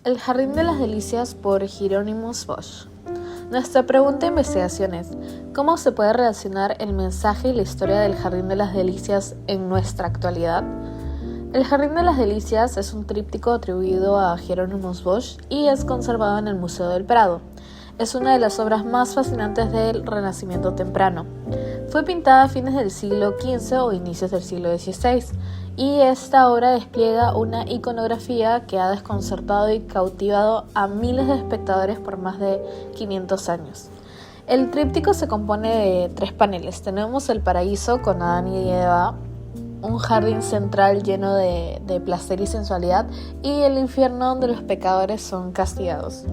El Jardín de las Delicias por Hieronymus Bosch. Nuestra pregunta de investigación es: ¿cómo se puede relacionar el mensaje y la historia del Jardín de las Delicias en nuestra actualidad? El Jardín de las Delicias es un tríptico atribuido a Hieronymus Bosch y es conservado en el Museo del Prado. Es una de las obras más fascinantes del Renacimiento temprano. Fue pintada a fines del siglo XV o inicios del siglo XVI, y esta obra despliega una iconografía que ha desconcertado y cautivado a miles de espectadores por más de 500 años. El tríptico se compone de 3 paneles. Tenemos el paraíso con Adán y Eva, un jardín central lleno de placer y sensualidad, y el infierno donde los pecadores son castigados.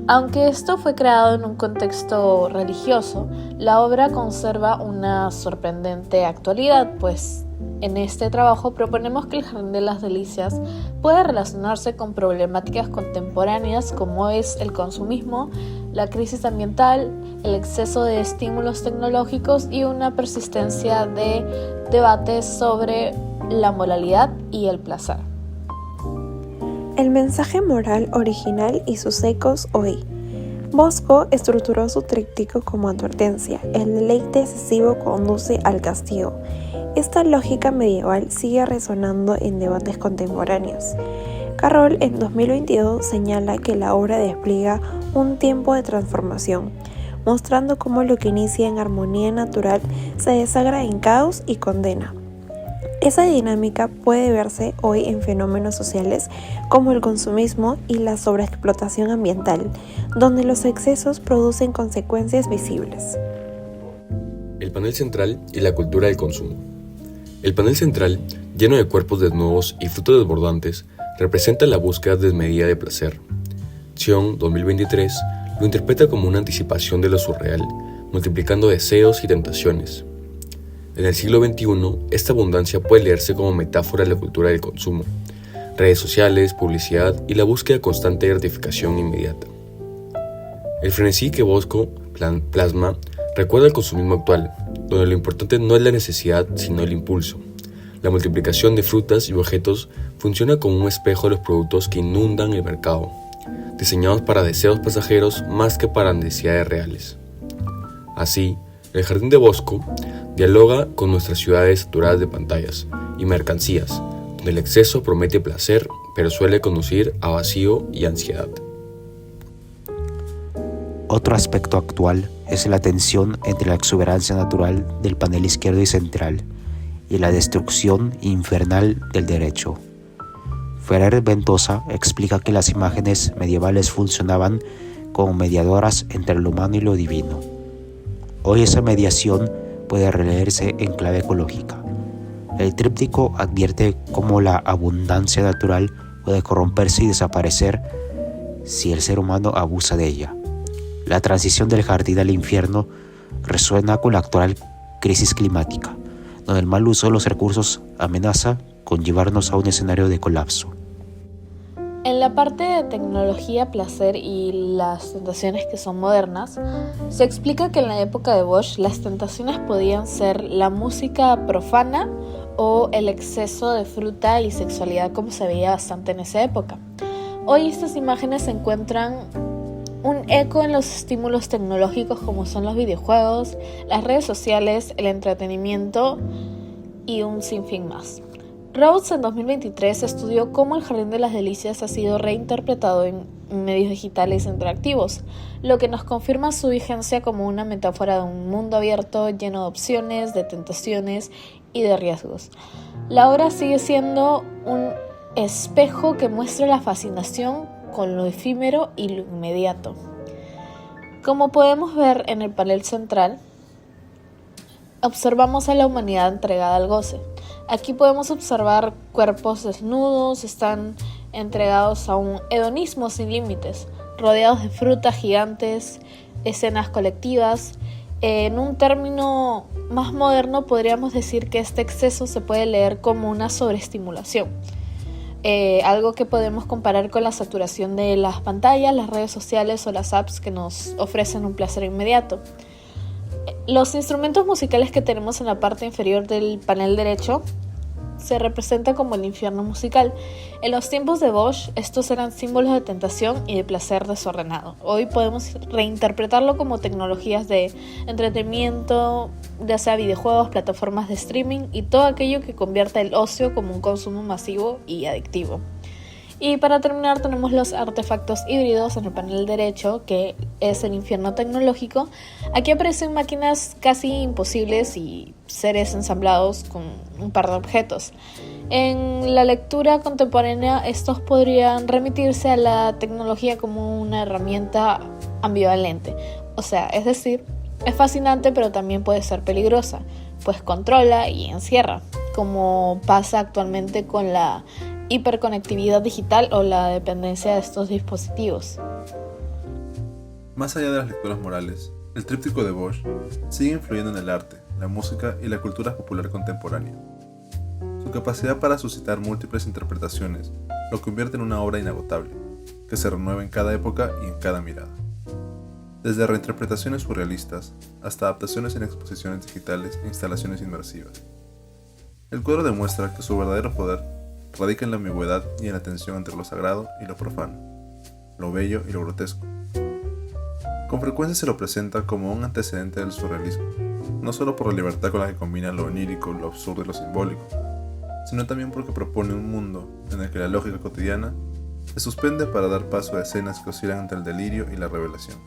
Aunque esto fue creado en un contexto religioso, la obra conserva una sorprendente actualidad, pues en este trabajo proponemos que el Jardín de las Delicias puede relacionarse con problemáticas contemporáneas como es el consumismo, la crisis ambiental, el exceso de estímulos tecnológicos y una persistencia de debates sobre la moralidad y el placer. El mensaje moral original y sus ecos hoy. Bosco estructuró su tríptico como advertencia: el deleite excesivo conduce al castigo. Esta lógica medieval sigue resonando en debates contemporáneos. Carroll en 2022 señala que la obra despliega un tiempo de transformación, mostrando cómo lo que inicia en armonía natural se desagra en caos y condena. Esa dinámica puede verse hoy en fenómenos sociales como el consumismo y la sobreexplotación ambiental, donde los excesos producen consecuencias visibles. El panel central y la cultura del consumo. El panel central, lleno de cuerpos desnudos y frutos desbordantes, representa la búsqueda desmedida de placer. Sion, 2023, lo interpreta como una anticipación de lo surreal, multiplicando deseos y tentaciones. En el siglo XXI, esta abundancia puede leerse como metáfora de la cultura del consumo, redes sociales, publicidad y la búsqueda constante de gratificación inmediata. El frenesí que Bosco plasma recuerda el consumismo actual, donde lo importante no es la necesidad, sino el impulso. La multiplicación de frutas y objetos funciona como un espejo de los productos que inundan el mercado, diseñados para deseos pasajeros más que para necesidades reales. Así, el Jardín de Bosco dialoga con nuestras ciudades saturadas de pantallas y mercancías, donde el exceso promete placer, pero suele conducir a vacío y ansiedad. Otro aspecto actual es la tensión entre la exuberancia natural del panel izquierdo y central y la destrucción infernal del derecho. Ferrer Ventosa explica que las imágenes medievales funcionaban como mediadoras entre lo humano y lo divino. Hoy esa mediación puede releerse en clave ecológica. El tríptico advierte cómo la abundancia natural puede corromperse y desaparecer si el ser humano abusa de ella. La transición del jardín al infierno resuena con la actual crisis climática, donde el mal uso de los recursos amenaza con llevarnos a un escenario de colapso. En la parte de tecnología, placer y las tentaciones que son modernas, se explica que en la época de Bosch las tentaciones podían ser la música profana o el exceso de fruta y sexualidad, como se veía bastante en esa época. Hoy estas imágenes encuentran un eco en los estímulos tecnológicos como son los videojuegos, las redes sociales, el entretenimiento y un sinfín más. Rhodes en 2023 estudió cómo el Jardín de las Delicias ha sido reinterpretado en medios digitales interactivos, lo que nos confirma su vigencia como una metáfora de un mundo abierto lleno de opciones, de tentaciones y de riesgos. La obra sigue siendo un espejo que muestra la fascinación con lo efímero y lo inmediato. Como podemos ver en el panel central, observamos a la humanidad entregada al goce. Aquí podemos observar cuerpos desnudos, están entregados a un hedonismo sin límites, rodeados de frutas gigantes, escenas colectivas. En un término más moderno podríamos decir que este exceso se puede leer como una sobreestimulación. Algo que podemos comparar con la saturación de las pantallas, las redes sociales o las apps que nos ofrecen un placer inmediato. Los instrumentos musicales que tenemos en la parte inferior del panel derecho se representa como el infierno musical. En los tiempos de Bosch, estos eran símbolos de tentación y de placer desordenado. Hoy podemos reinterpretarlo como tecnologías de entretenimiento, ya sea videojuegos, plataformas de streaming y todo aquello que convierta el ocio como un consumo masivo y adictivo. Y para terminar tenemos los artefactos híbridos en el panel derecho, que es el infierno tecnológico. Aquí aparecen máquinas casi imposibles y seres ensamblados con un par de objetos. En la lectura contemporánea estos podrían remitirse a la tecnología como una herramienta ambivalente. O sea, es decir, es fascinante pero también puede ser peligrosa, pues controla y encierra, como pasa actualmente con la hiperconectividad digital o la dependencia de estos dispositivos. Más allá de las lecturas morales, el tríptico de Bosch sigue influyendo en el arte, la música y la cultura popular contemporánea. Su capacidad para suscitar múltiples interpretaciones lo convierte en una obra inagotable, que se renueva en cada época y en cada mirada. Desde reinterpretaciones surrealistas hasta adaptaciones en exposiciones digitales e instalaciones inmersivas. El cuadro demuestra que su verdadero poder radica en la ambigüedad y en la tensión entre lo sagrado y lo profano, lo bello y lo grotesco. Con frecuencia se lo presenta como un antecedente del surrealismo, no solo por la libertad con la que combina lo onírico, lo absurdo y lo simbólico, sino también porque propone un mundo en el que la lógica cotidiana se suspende para dar paso a escenas que oscilan entre el delirio y la revelación.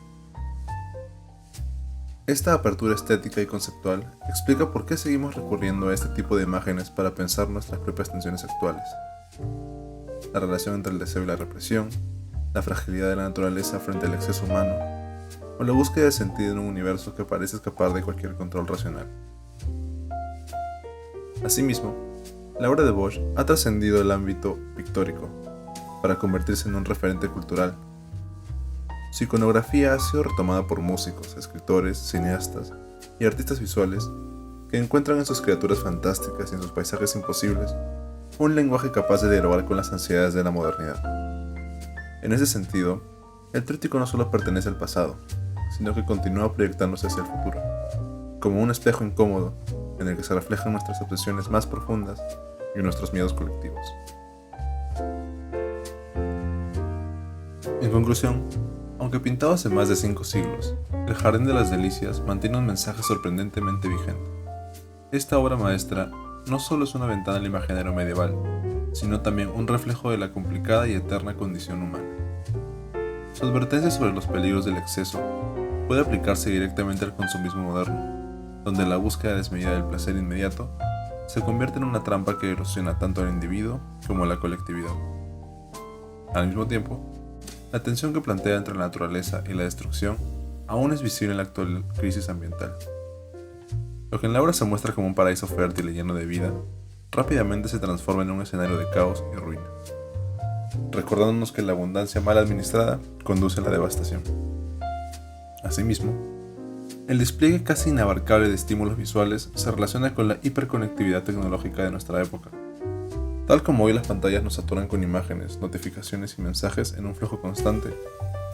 Esta apertura estética y conceptual explica por qué seguimos recurriendo a este tipo de imágenes para pensar nuestras propias tensiones actuales. La relación entre el deseo y la represión, la fragilidad de la naturaleza frente al exceso humano, o la búsqueda de sentido en un universo que parece escapar de cualquier control racional. Asimismo, la obra de Bosch ha trascendido el ámbito pictórico para convertirse en un referente cultural. Su iconografía ha sido retomada por músicos, escritores, cineastas y artistas visuales que encuentran en sus criaturas fantásticas y en sus paisajes imposibles un lenguaje capaz de dialogar con las ansiedades de la modernidad. En ese sentido, el tríptico no solo pertenece al pasado, sino que continúa proyectándose hacia el futuro, como un espejo incómodo en el que se reflejan nuestras obsesiones más profundas y nuestros miedos colectivos. En conclusión, aunque pintado hace más de 5 siglos, El Jardín de las Delicias mantiene un mensaje sorprendentemente vigente. Esta obra maestra no solo es una ventana al imaginario medieval, sino también un reflejo de la complicada y eterna condición humana. Su advertencia sobre los peligros del exceso puede aplicarse directamente al consumismo moderno, donde la búsqueda desmedida del placer inmediato se convierte en una trampa que erosiona tanto al individuo como a la colectividad. Al mismo tiempo, la tensión que plantea entre la naturaleza y la destrucción aún es visible en la actual crisis ambiental. Lo que en la obra se muestra como un paraíso fértil y lleno de vida, rápidamente se transforma en un escenario de caos y ruina, recordándonos que la abundancia mal administrada conduce a la devastación. Asimismo, el despliegue casi inabarcable de estímulos visuales se relaciona con la hiperconectividad tecnológica de nuestra época. Tal como hoy las pantallas nos saturan con imágenes, notificaciones y mensajes en un flujo constante,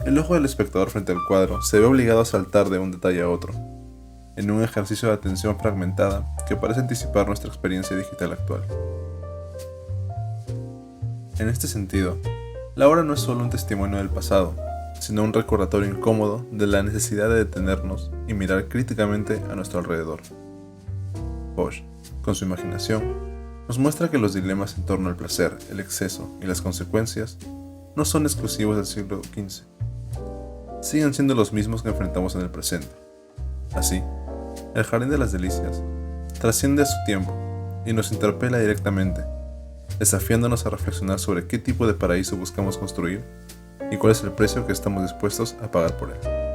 el ojo del espectador frente al cuadro se ve obligado a saltar de un detalle a otro, en un ejercicio de atención fragmentada que parece anticipar nuestra experiencia digital actual. En este sentido, la obra no es solo un testimonio del pasado, sino un recordatorio incómodo de la necesidad de detenernos y mirar críticamente a nuestro alrededor. Bosch, con su imaginación, nos muestra que los dilemas en torno al placer, el exceso y las consecuencias no son exclusivos del siglo XV. Siguen siendo los mismos que enfrentamos en el presente. Así, El Jardín de las Delicias trasciende a su tiempo y nos interpela directamente, desafiándonos a reflexionar sobre qué tipo de paraíso buscamos construir y cuál es el precio que estamos dispuestos a pagar por él.